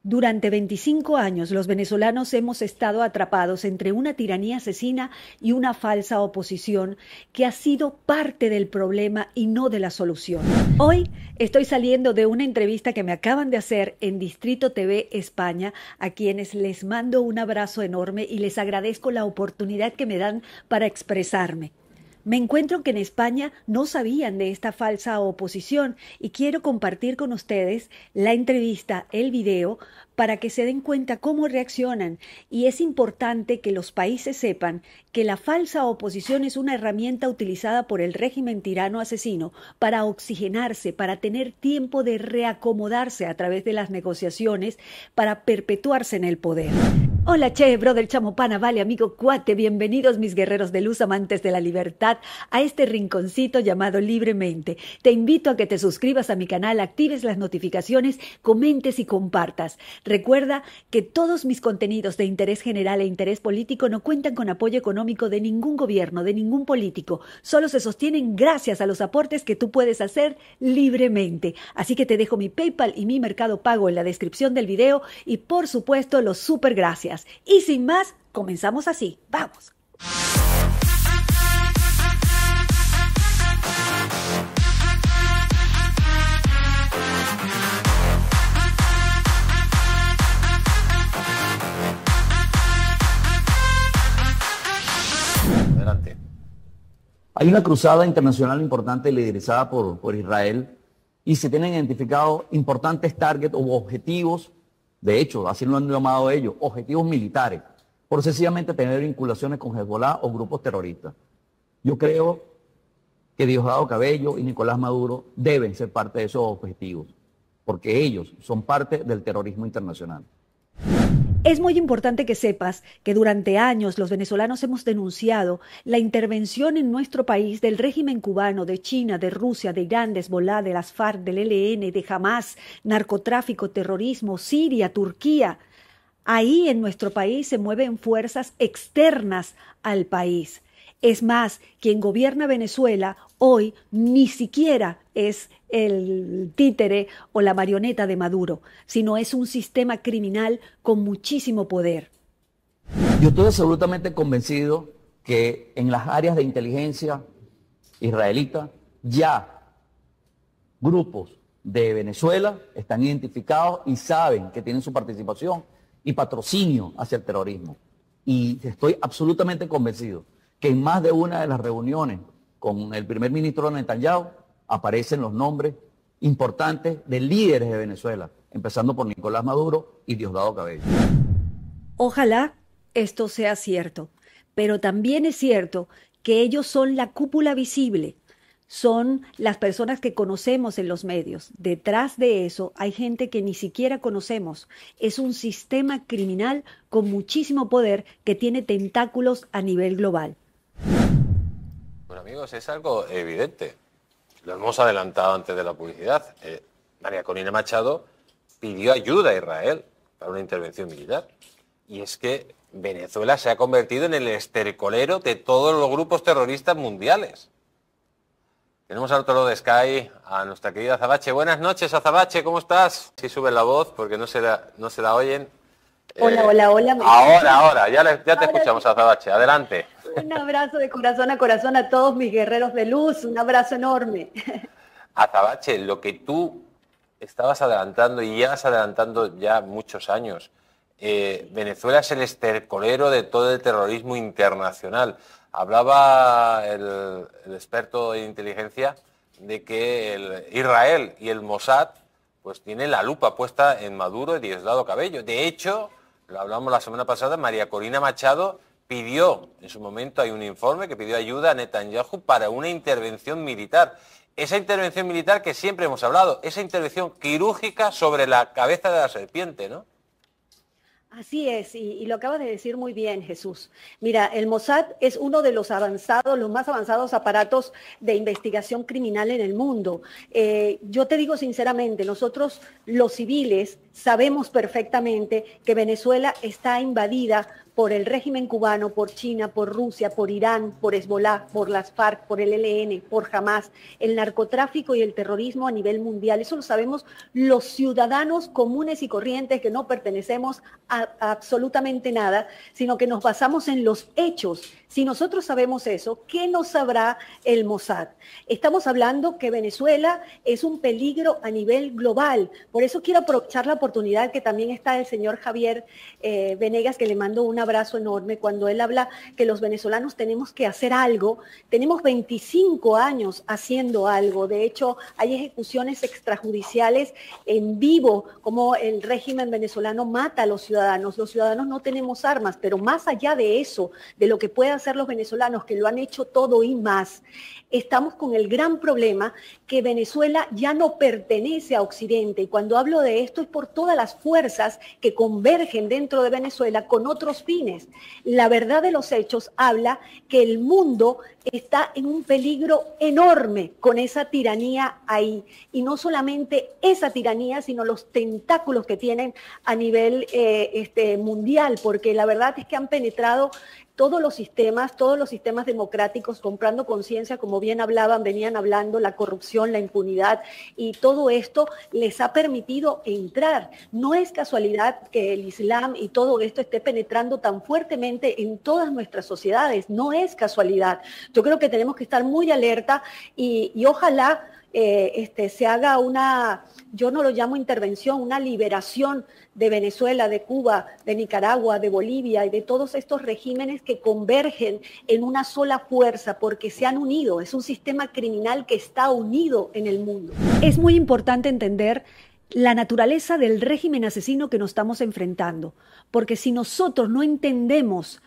Durante 25 años los venezolanos hemos estado atrapados entre una tiranía asesina y una falsa oposición que ha sido parte del problema y no de la solución. Hoy estoy saliendo de una entrevista que me acaban de hacer en Distrito TV España, a quienes les mando un abrazo enorme y les agradezco la oportunidad que me dan para expresarme. Me encuentro que en España no sabían de esta falsa oposición y quiero compartir con ustedes la entrevista, el video, para que se den cuenta cómo reaccionan. Y es importante que los países sepan que la falsa oposición es una herramienta utilizada por el régimen tirano asesino para oxigenarse, para tener tiempo de reacomodarse a través de las negociaciones, para perpetuarse en el poder. Hola, che, brother, chamo, pana, vale, amigo, cuate, bienvenidos mis guerreros de luz, amantes de la libertad, a este rinconcito llamado Libremente. Te invito a que te suscribas a mi canal, actives las notificaciones, comentes y compartas. Recuerda que todos mis contenidos de interés general e interés político no cuentan con apoyo económico de ningún gobierno, de ningún político, solo se sostienen gracias a los aportes que tú puedes hacer libremente. Así que te dejo mi PayPal y mi Mercado Pago en la descripción del video y por supuesto los súper gracias. Y sin más, comenzamos así. ¡Vamos! Adelante. Hay una cruzada internacional importante liderizada por Israel y se tienen identificado importantes targets o objetivos. De hecho, así lo han llamado ellos, objetivos militares, por sencillamente tener vinculaciones con Hezbollah o grupos terroristas. Yo creo que Diosdado Cabello y Nicolás Maduro deben ser parte de esos objetivos, porque ellos son parte del terrorismo internacional. Es muy importante que sepas que durante años los venezolanos hemos denunciado la intervención en nuestro país del régimen cubano, de China, de Rusia, de Irán, de Hezbollah, de las FARC, del ELN, de Hamas, narcotráfico, terrorismo, Siria, Turquía. Ahí en nuestro país se mueven fuerzas externas al país. Es más, quien gobierna Venezuela hoy ni siquiera es el títere o la marioneta de Maduro, sino es un sistema criminal con muchísimo poder. Yo estoy absolutamente convencido que en las áreas de inteligencia israelita ya grupos de Venezuela están identificados y saben que tienen su participación y patrocinio hacia el terrorismo. Y estoy absolutamente convencido que en más de una de las reuniones con el primer ministro Netanyahu aparecen los nombres importantes de líderes de Venezuela, empezando por Nicolás Maduro y Diosdado Cabello. Ojalá esto sea cierto, pero también es cierto que ellos son la cúpula visible, son las personas que conocemos en los medios. Detrás de eso hay gente que ni siquiera conocemos. Es un sistema criminal con muchísimo poder que tiene tentáculos a nivel global. Bueno, amigos, es algo evidente. Lo hemos adelantado antes de la publicidad. María Corina Machado pidió ayuda a Israel para una intervención militar. Y es que Venezuela se ha convertido en el estercolero de todos los grupos terroristas mundiales. Tenemos al otro lado de Sky a nuestra querida Azabache. Buenas noches, Azabache, ¿cómo estás? Sí, suben la voz porque no se la oyen. Hola, hola, hola. Ahora, ya te escuchamos, Azabache. Adelante. Un abrazo de corazón a todos mis guerreros de luz. Un abrazo enorme. Azabache, lo que tú estabas adelantando y llevas adelantando ya muchos años, Venezuela es el estercolero de todo el terrorismo internacional. Hablaba el experto de inteligencia de que Israel y el Mossad pues tienen la lupa puesta en Maduro y Diosdado Cabello. De hecho, lo hablamos la semana pasada, María Corina Machado pidió, en su momento hay un informe que pidió ayuda a Netanyahu para una intervención militar. Esa intervención militar que siempre hemos hablado, esa intervención quirúrgica sobre la cabeza de la serpiente, ¿no? Así es, y lo acabas de decir muy bien, Jesús. Mira, el Mossad es uno de los más avanzados aparatos de investigación criminal en el mundo. Yo te digo sinceramente, nosotros los civiles sabemos perfectamente que Venezuela está invadida por el régimen cubano, por China, por Rusia, por Irán, por Hezbolá, por las FARC, por el ELN, por Hamas, el narcotráfico y el terrorismo a nivel mundial. Eso lo sabemos los ciudadanos comunes y corrientes que no pertenecemos a absolutamente nada, sino que nos basamos en los hechos. Si nosotros sabemos eso, ¿qué no sabrá el Mossad? Estamos hablando que Venezuela es un peligro a nivel global. Por eso quiero aprovechar la oportunidad que también está el señor Javier Venegas, que le mando un abrazo enorme, cuando él habla que los venezolanos tenemos que hacer algo. Tenemos 25 años haciendo algo. De hecho, hay ejecuciones extrajudiciales en vivo, como el régimen venezolano mata a los ciudadanos. Los ciudadanos no tenemos armas, pero más allá de eso, de lo que puedan hacer los venezolanos, que lo han hecho todo y más, estamos con el gran problema que Venezuela ya no pertenece a Occidente. Y cuando hablo de esto es por todas las fuerzas que convergen dentro de Venezuela con otros fines. La verdad de los hechos habla que el mundo está en un peligro enorme con esa tiranía ahí. Y no solamente esa tiranía, sino los tentáculos que tienen a nivel mundial, porque la verdad es que han penetrado todos los sistemas democráticos, comprando conciencia, como bien venían hablando, la corrupción, la impunidad, y todo esto les ha permitido entrar. No es casualidad que el Islam y todo esto esté penetrando tan fuertemente en todas nuestras sociedades, no es casualidad. Yo creo que tenemos que estar muy alerta y ojalá se haga una, yo no lo llamo intervención, una liberación de Venezuela, de Cuba, de Nicaragua, de Bolivia y de todos estos regímenes que convergen en una sola fuerza porque se han unido. Es un sistema criminal que está unido en el mundo. Es muy importante entender la naturaleza del régimen asesino que nos estamos enfrentando, porque si nosotros no entendemos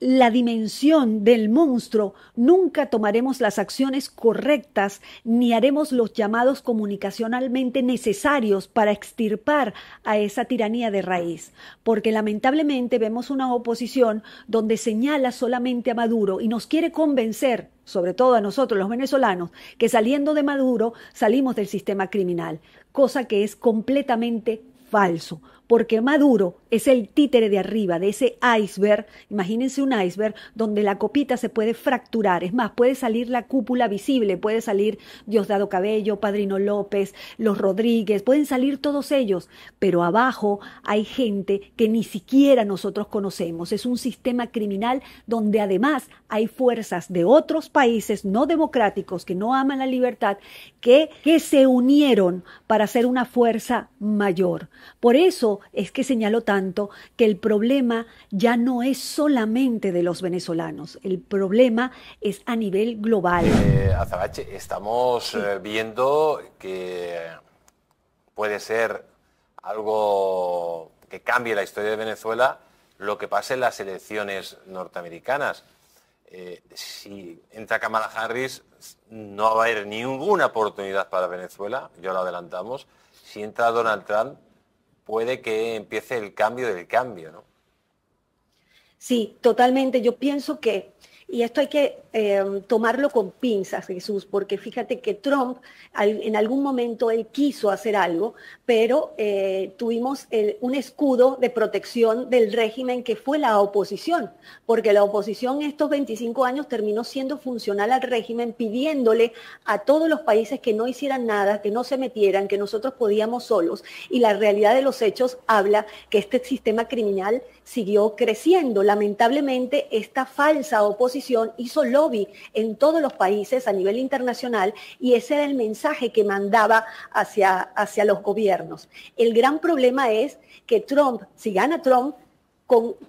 la dimensión del monstruo, nunca tomaremos las acciones correctas ni haremos los llamados comunicacionalmente necesarios para extirpar a esa tiranía de raíz. Porque lamentablemente vemos una oposición donde señala solamente a Maduro y nos quiere convencer, sobre todo a nosotros los venezolanos, que saliendo de Maduro salimos del sistema criminal, cosa que es completamente falso, porque Maduro es el títere de arriba de ese iceberg. Imagínense un iceberg donde la copita se puede fracturar, es más, puede salir la cúpula visible, puede salir Diosdado Cabello, Padrino López, los Rodríguez, pueden salir todos ellos, pero abajo hay gente que ni siquiera nosotros conocemos. Es un sistema criminal donde además hay fuerzas de otros países no democráticos que no aman la libertad, que se unieron para ser una fuerza mayor. Por eso es que señalo tanto que el problema ya no es solamente de los venezolanos, el problema es a nivel global. Azabache, estamos viendo que puede ser algo que cambie la historia de Venezuela lo que pase en las elecciones norteamericanas. Si entra Kamala Harris, no va a haber ninguna oportunidad para Venezuela, ya lo adelantamos. Si entra Donald Trump, puede que empiece el cambio del cambio, ¿no? Sí, totalmente. Yo pienso que, y esto hay que tomarlo con pinzas, Jesús, porque fíjate que Trump en algún momento él quiso hacer algo, pero tuvimos un escudo de protección del régimen que fue la oposición, porque la oposición estos 25 años terminó siendo funcional al régimen, pidiéndole a todos los países que no hicieran nada, que no se metieran, que nosotros podíamos solos, y la realidad de los hechos habla que este sistema criminal siguió creciendo. Lamentablemente, esta falsa oposición hizo lobby en todos los países a nivel internacional y ese era el mensaje que mandaba hacia los gobiernos. El gran problema es que Trump, si gana Trump,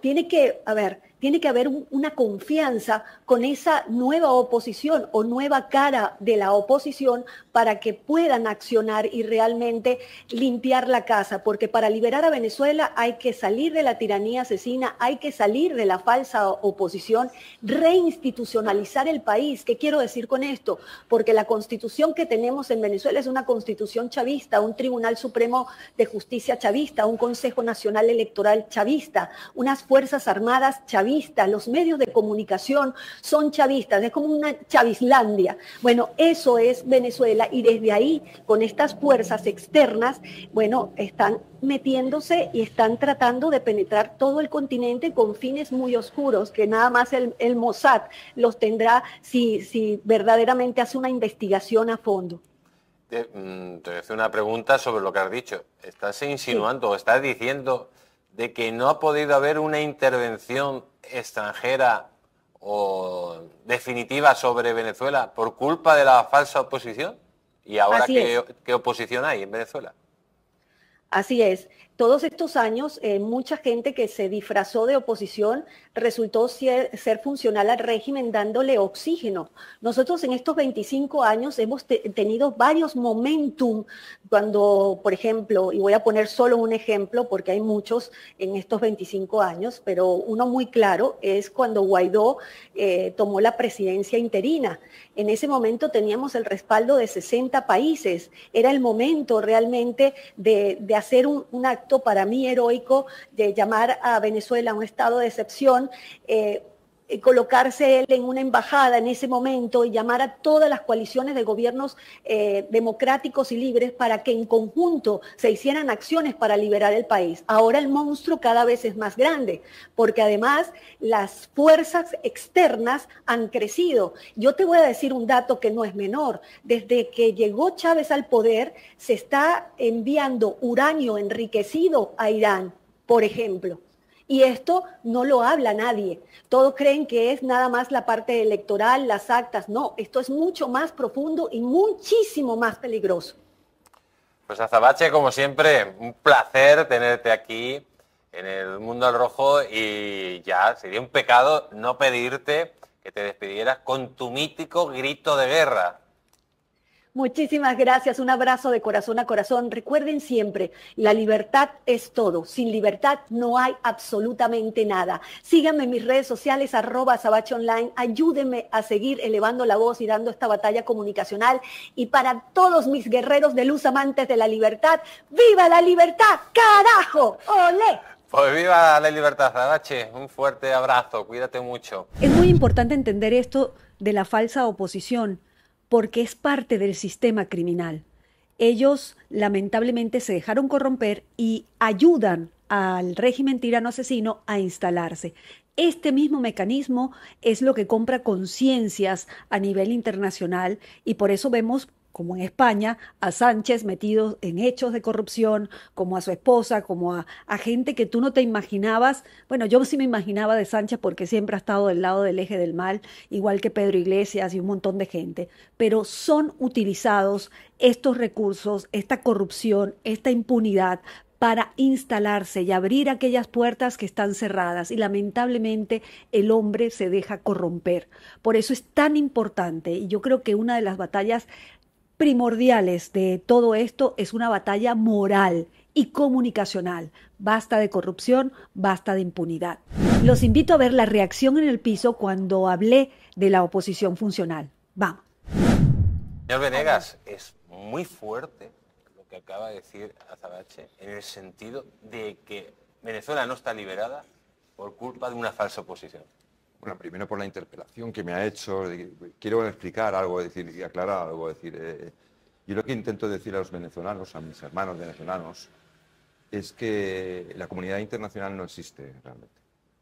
tiene que haber una confianza con esa nueva oposición o nueva cara de la oposición para que puedan accionar y realmente limpiar la casa, porque para liberar a Venezuela hay que salir de la tiranía asesina, hay que salir de la falsa oposición, reinstitucionalizar el país. ¿Qué quiero decir con esto? Porque la constitución que tenemos en Venezuela es una constitución chavista, un Tribunal Supremo de Justicia chavista, un Consejo Nacional Electoral chavista, unas Fuerzas Armadas chavistas, chavistas, los medios de comunicación son chavistas, es como una chavislandia. Bueno, eso es Venezuela y desde ahí, con estas fuerzas externas, bueno, están metiéndose y están tratando de penetrar todo el continente con fines muy oscuros, que nada más el Mossad los tendrá si verdaderamente hace una investigación a fondo. Te voy a hacer una pregunta sobre lo que has dicho. ¿Estás insinuando o estás diciendo de que no ha podido haber una intervención extranjera o definitiva sobre Venezuela por culpa de la falsa oposición? ¿Y ahora qué oposición hay en Venezuela? Así es. Todos estos años, mucha gente que se disfrazó de oposición resultó ser funcional al régimen dándole oxígeno. Nosotros en estos 25 años hemos tenido varios momentum cuando, por ejemplo, y voy a poner solo un ejemplo porque hay muchos en estos 25 años, pero uno muy claro es cuando Guaidó tomó la presidencia interina. En ese momento teníamos el respaldo de 60 países. Era el momento realmente de hacer un acto para mí heroico, de llamar a Venezuela un estado de excepción, colocarse él en una embajada en ese momento y llamar a todas las coaliciones de gobiernos democráticos y libres para que en conjunto se hicieran acciones para liberar el país. Ahora el monstruo cada vez es más grande, porque además las fuerzas externas han crecido. Yo te voy a decir un dato que no es menor. Desde que llegó Chávez al poder, se está enviando uranio enriquecido a Irán, por ejemplo. Y esto no lo habla nadie. Todos creen que es nada más la parte electoral, las actas. No, esto es mucho más profundo y muchísimo más peligroso. Pues Azabache, como siempre, un placer tenerte aquí en el Mundo al Rojo y ya sería un pecado no pedirte que te despidieras con tu mítico grito de guerra. Muchísimas gracias, un abrazo de corazón a corazón. Recuerden siempre, la libertad es todo. Sin libertad no hay absolutamente nada. Síganme en mis redes sociales, @azabacheonline. Ayúdenme a seguir elevando la voz y dando esta batalla comunicacional. Y para todos mis guerreros de luz amantes de la libertad, ¡viva la libertad, carajo! ¡Olé! Pues viva la libertad, Azabache. Un fuerte abrazo, cuídate mucho. Es muy importante entender esto de la falsa oposición, porque es parte del sistema criminal. Ellos lamentablemente se dejaron corromper y ayudan al régimen tirano asesino a instalarse. Este mismo mecanismo es lo que compra conciencias a nivel internacional y por eso vemos, como en España, a Sánchez metido en hechos de corrupción, como a su esposa, como a gente que tú no te imaginabas. Bueno, yo sí me imaginaba de Sánchez porque siempre ha estado del lado del eje del mal, igual que Pedro Iglesias y un montón de gente. Pero son utilizados estos recursos, esta corrupción, esta impunidad para instalarse y abrir aquellas puertas que están cerradas. Y lamentablemente el hombre se deja corromper. Por eso es tan importante, y yo creo que una de las batallas primordiales de todo esto es una batalla moral y comunicacional. Basta de corrupción, basta de impunidad. Los invito a ver la reacción en el piso cuando hablé de la oposición funcional. Vamos. Señor Venegas, es muy fuerte lo que acaba de decir Azabache en el sentido de que Venezuela no está liberada por culpa de una falsa oposición. Bueno, primero por la interpelación que me ha hecho. Quiero explicar algo, y aclarar algo. Yo lo que intento decir a los venezolanos, a mis hermanos venezolanos, es que la comunidad internacional no existe realmente.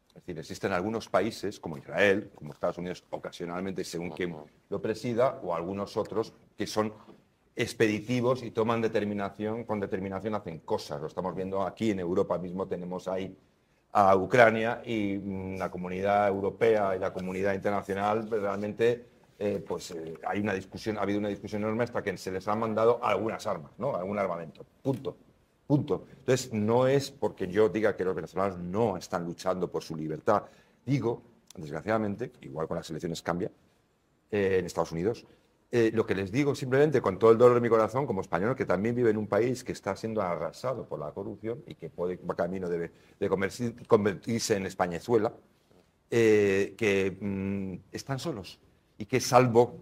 Es decir, existen algunos países, como Israel, como Estados Unidos, ocasionalmente, según quien lo presida, o algunos otros que son expeditivos y toman determinación, con determinación hacen cosas. Lo estamos viendo aquí en Europa mismo, tenemos ahí a Ucrania y la comunidad europea y la comunidad internacional realmente hay una discusión, ha habido una discusión enorme hasta que se les han mandado algunas armas, ¿no? Algún armamento. Punto. Entonces no es porque yo diga que los venezolanos no están luchando por su libertad. Digo, desgraciadamente, igual con las elecciones cambia en Estados Unidos. Lo que les digo simplemente con todo el dolor de mi corazón como español, que también vive en un país que está siendo arrasado por la corrupción y que puede camino de convertirse en Españazuela, que están solos y que salvo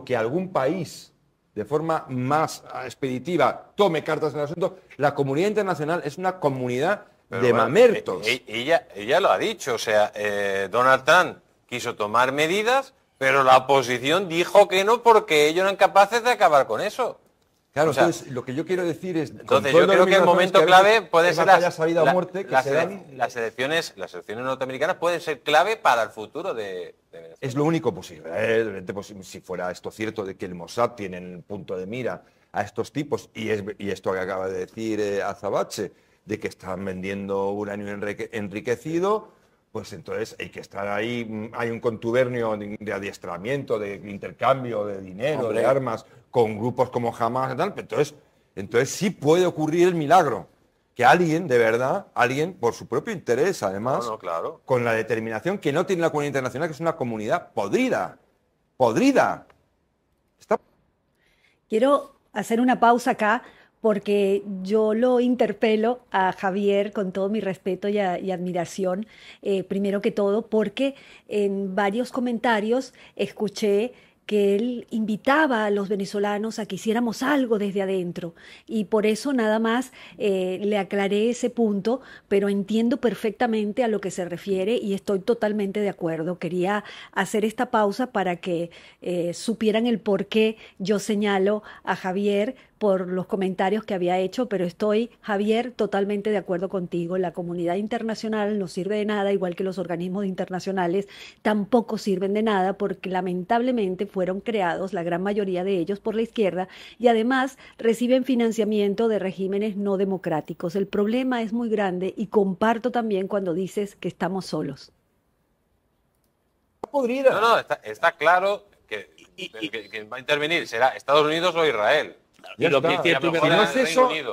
que algún país de forma más expeditiva tome cartas en el asunto, la comunidad internacional es una comunidad Pero de bueno, mamertos. Ella lo ha dicho, o sea, Donald Trump quiso tomar medidas, pero la oposición dijo que no porque ellos no eran capaces de acabar con eso. Claro, O sea, entonces lo que yo quiero decir es... Entonces yo creo que el momento clave puede ser las salida o muerte que se dan. las elecciones norteamericanas pueden ser clave para el futuro de Venezuela. Es lo único posible. Evidentemente, pues, si fuera esto cierto de que el Mossad tiene en punto de mira a estos tipos, y esto que acaba de decir Azabache, de que están vendiendo uranio enriquecido, pues entonces hay que estar ahí, hay un contubernio de adiestramiento, de intercambio de dinero, de armas, con grupos como Hamas y tal, pero entonces sí puede ocurrir el milagro, que alguien, de verdad, alguien por su propio interés, además, claro. con la determinación que no tiene la comunidad internacional, que es una comunidad podrida. Quiero hacer una pausa acá porque yo lo interpelo a Javier con todo mi respeto y admiración, primero que todo, porque en varios comentarios escuché que él invitaba a los venezolanos a que hiciéramos algo desde adentro y por eso nada más le aclaré ese punto, pero entiendo perfectamente a lo que se refiere y estoy totalmente de acuerdo. Quería hacer esta pausa para que supieran el por qué yo señalo a Javier por los comentarios que había hecho, pero estoy, Javier, totalmente de acuerdo contigo. La comunidad internacional no sirve de nada, igual que los organismos internacionales tampoco sirven de nada, porque lamentablemente fueron creados, la gran mayoría de ellos, por la izquierda, y además reciben financiamiento de regímenes no democráticos. El problema es muy grande y comparto también cuando dices que estamos solos. No, está claro que quien va a intervenir será Estados Unidos o Israel. Y lo que es cierto y verdad,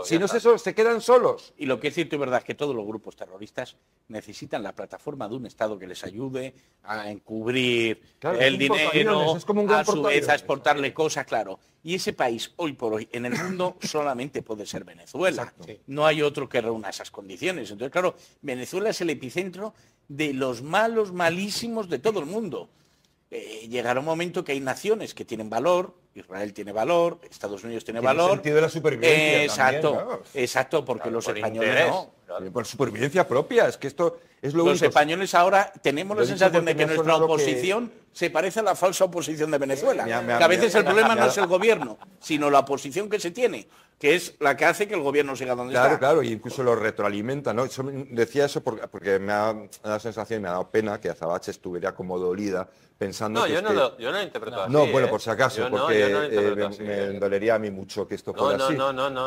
si no es eso, se quedan solos. Y lo que es cierto y verdad es que todos los grupos terroristas necesitan la plataforma de un Estado que les ayude a encubrir el dinero, es como un gran a su vez a exportarle cosas, claro. Y ese país, hoy por hoy, en el mundo solamente puede ser Venezuela. No hay otro que reúna esas condiciones. Entonces, claro, Venezuela es el epicentro de los malos, malísimos de todo el mundo. Llegará un momento que hay naciones que tienen valor, Israel tiene valor, Estados Unidos tiene valor. En el sentido de la supervivencia. Exacto, también, claro. Exacto, porque los españoles interés, no. Por supervivencia propia, es que esto es lo único. Los españoles ahora tenemos la sensación de que me ha nuestra sonado oposición se parece a la falsa oposición de Venezuela. Me ha- Que a veces el problema no es el gobierno, sino la oposición que se tiene, que es la que hace que el gobierno siga donde está. Claro, y incluso lo retroalimenta, ¿no? Decía eso porque me ha dado la sensación, me ha dado pena que Azabache estuviera como dolida pensando No, que yo es no que... lo he interpretado así. No, bueno, por si acaso, Yo no porque lo he interpretado así, me dolería a mí mucho que esto fuera así.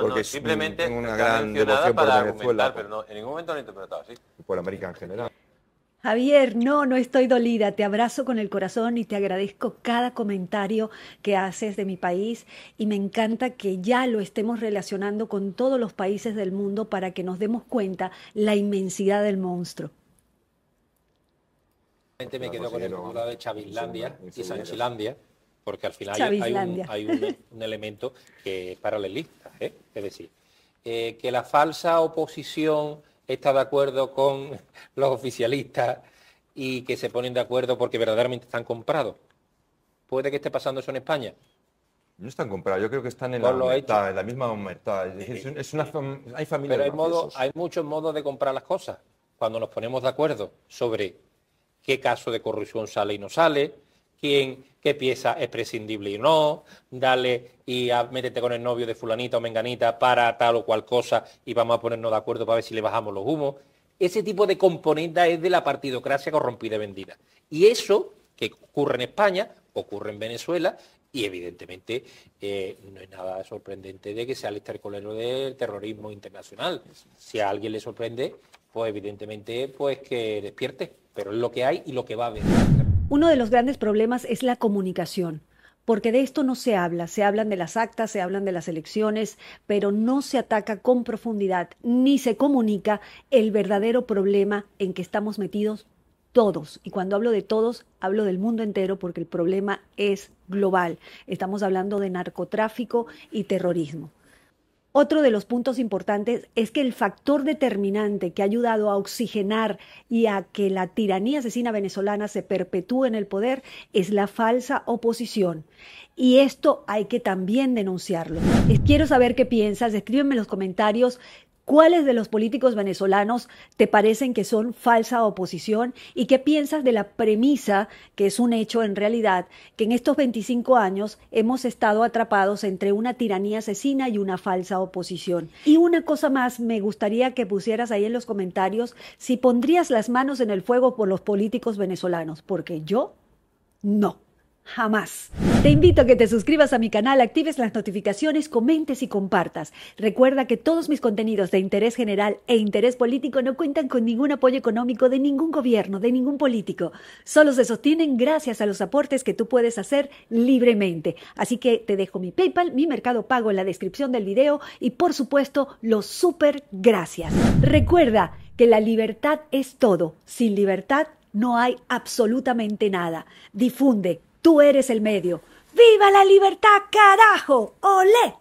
Porque simplemente tengo una está gran mencionada devoción por para Venezuela, argumentar, pero no, en ningún momento lo he interpretado así. y por América en general. Javier, no estoy dolida, te abrazo con el corazón y te agradezco cada comentario que haces de mi país y me encanta que ya lo estemos relacionando con todos los países del mundo para que nos demos cuenta la inmensidad del monstruo. Me quedo con el titulado de Chavislandia y Sanchilandia, porque al final hay un elemento que es paralelista, ¿eh? Es decir, que la falsa oposición está de acuerdo con los oficialistas y que se ponen de acuerdo porque verdaderamente están comprados. ¿Puede que esté pasando eso en España? No están comprados, yo creo que están en Pues lo he en la misma humertad. Es decir, hay familias Pero de mafiosos. hay muchos modos de comprar las cosas. Cuando nos ponemos de acuerdo sobre qué caso de corrupción sale y no sale, qué pieza es prescindible y no, dale y métete con el novio de fulanita o menganita para tal o cual cosa y vamos a ponernos de acuerdo para ver si le bajamos los humos. Ese tipo de componente es de la partidocracia corrompida y vendida. Y eso, que ocurre en España, ocurre en Venezuela, y evidentemente no es nada sorprendente de que sea el estercolero del terrorismo internacional. Si a alguien le sorprende, pues evidentemente pues que despierte, pero es lo que hay y lo que va a haber. Uno de los grandes problemas es la comunicación, porque de esto no se habla. Se hablan de las actas, se hablan de las elecciones, pero no se ataca con profundidad ni se comunica el verdadero problema en que estamos metidos todos. Y cuando hablo de todos, hablo del mundo entero porque el problema es global. Estamos hablando de narcotráfico y terrorismo. Otro de los puntos importantes es que el factor determinante que ha ayudado a oxigenar y a que la tiranía asesina venezolana se perpetúe en el poder es la falsa oposición. Y esto hay que también denunciarlo. Quiero saber qué piensas, escríbeme en los comentarios ¿Cuáles de los políticos venezolanos te parecen que son falsa oposición? ¿Y qué piensas de la premisa, que es un hecho en realidad, que en estos 25 años hemos estado atrapados entre una tiranía asesina y una falsa oposición? Y una cosa más, me gustaría que pusieras ahí en los comentarios si pondrías las manos en el fuego por los políticos venezolanos, porque yo no. Jamás. Te invito a que te suscribas a mi canal, actives las notificaciones, comentes y compartas. Recuerda que todos mis contenidos de interés general e interés político no cuentan con ningún apoyo económico de ningún gobierno, de ningún político. Solo se sostienen gracias a los aportes que tú puedes hacer libremente. Así que te dejo mi PayPal, mi Mercado Pago en la descripción del video y por supuesto los súper gracias. Recuerda que la libertad es todo. Sin libertad no hay absolutamente nada. Difunde. Tú eres el medio. ¡Viva la libertad, carajo! ¡Olé!